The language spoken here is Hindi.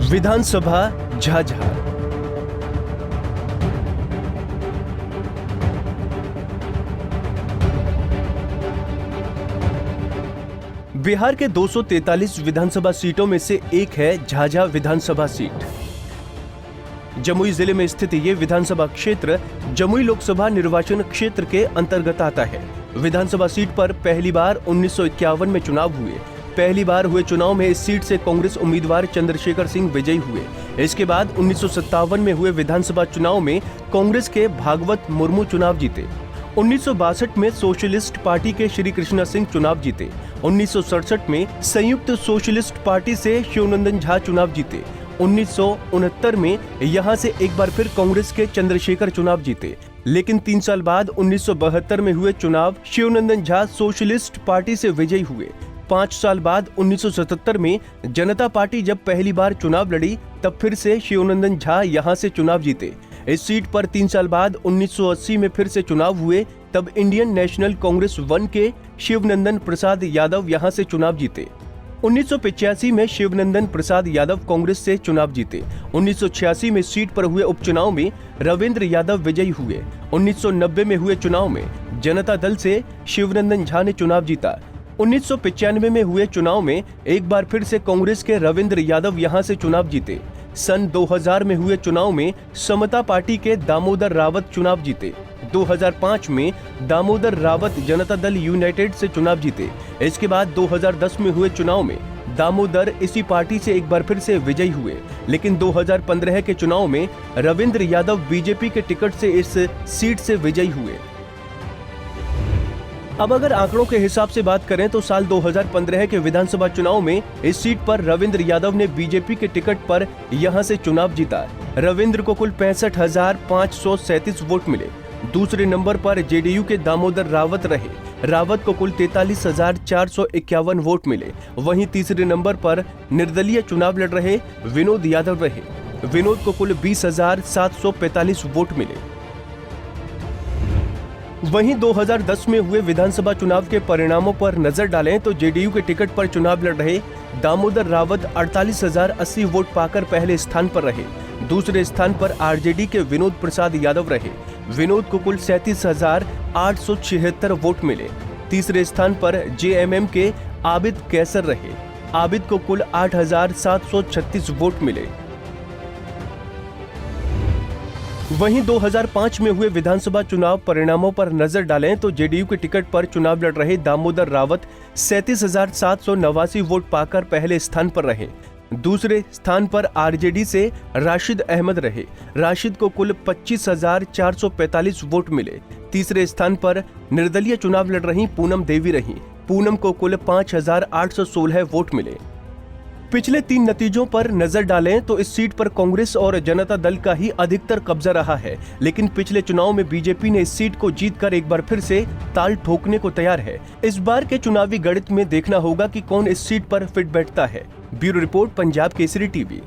विधानसभा झाझा। बिहार के 243 विधानसभा सीटों में से एक है झाझा विधानसभा सीट। जमुई जिले में स्थित ये विधानसभा क्षेत्र जमुई लोकसभा निर्वाचन क्षेत्र के अंतर्गत आता है। विधानसभा सीट पर पहली बार 1951 में चुनाव हुए। पहली बार हुए चुनाव में इस सीट से कांग्रेस उम्मीदवार चंद्रशेखर सिंह विजयी हुए। इसके बाद 1957 में हुए विधानसभा चुनाव में कांग्रेस के भागवत मुर्मू चुनाव जीते। 1962 में सोशलिस्ट पार्टी के श्री कृष्णा सिंह चुनाव जीते। 1967 में संयुक्त सोशलिस्ट पार्टी से शिवनंदन झा चुनाव जीते। 1969 में यहां से एक बार फिर कांग्रेस के चंद्रशेखर चुनाव जीते, लेकिन 3 साल बाद 1972 में हुए चुनाव शिवनंदन झा सोशलिस्ट पार्टी से विजयी हुए। 5 साल बाद 1977 में जनता पार्टी जब पहली बार चुनाव लड़ी, तब फिर से शिवनंदन झा यहां से चुनाव जीते। इस सीट पर 3 साल बाद 1980 में फिर से चुनाव हुए, तब इंडियन नेशनल कांग्रेस 1 के शिवनंदन प्रसाद यादव यहां से चुनाव जीते। 1985 में शिवनंदन प्रसाद यादव कांग्रेस से चुनाव जीते। 1986 में सीट पर हुए उपचुनाव में रविंद्र यादव विजयी हुए। 1990 में हुए चुनाव में जनता दल से शिवनंदन झा ने चुनाव जीता। 1995 में हुए चुनाव में एक बार फिर से कांग्रेस के रविंद्र यादव यहां से चुनाव जीते। सन 2000 में हुए चुनाव में समता पार्टी के दामोदर रावत चुनाव जीते। 2005 में दामोदर रावत जनता दल यूनाइटेड से चुनाव जीते। इसके बाद 2010 में हुए चुनाव में दामोदर इसी पार्टी से एक बार फिर से विजयी हुए, लेकिन 2015 के चुनाव में रविंद्र यादव बीजेपी के टिकट से इस सीट से विजयी हुए। अब अगर आंकड़ों के हिसाब से बात करें तो साल 2015 के विधानसभा चुनाव में इस सीट पर रविंद्र यादव ने बीजेपी के टिकट पर यहां से चुनाव जीता। रविंद्र को कुल 65,537 वोट मिले। दूसरे नंबर पर जेडीयू के दामोदर रावत रहे। रावत को कुल 43,451 वोट मिले। वहीं तीसरे नंबर पर निर्दलीय चुनाव लड़ रहे विनोद यादव रहे। विनोद को कुल 20,745 वोट मिले। वहीं 2010 में हुए विधानसभा चुनाव के परिणामों पर नजर डालें तो जेडीयू के टिकट पर चुनाव लड़ रहे दामोदर रावत 48,080 वोट पाकर पहले स्थान पर रहे। दूसरे स्थान पर आरजेडी के विनोद प्रसाद यादव रहे। विनोद को कुल 37,876 वोट मिले। तीसरे स्थान पर जेएमएम के आबिद कैसर रहे। आबिद को कुल 8,736 वोट मिले। वहीं 2005 में हुए विधानसभा चुनाव परिणामों पर नजर डालें तो जेडीयू के टिकट पर चुनाव लड़ रहे दामोदर रावत 37,789 वोट पाकर पहले स्थान पर रहे। दूसरे स्थान पर आरजेडी से राशिद अहमद रहे। राशिद को कुल 25,445 वोट मिले। तीसरे स्थान पर निर्दलीय चुनाव लड़ रही पूनम देवी रही। पूनम को कुल 5,816 वोट मिले। पिछले 3 नतीजों पर नजर डालें तो इस सीट पर कांग्रेस और जनता दल का ही अधिकतर कब्जा रहा है, लेकिन पिछले चुनाव में बीजेपी ने इस सीट को जीतकर एक बार फिर से ताल ठोकने को तैयार है। इस बार के चुनावी गणित में देखना होगा कि कौन इस सीट पर फिट बैठता है। Bureau report, Punjab Kesari TV.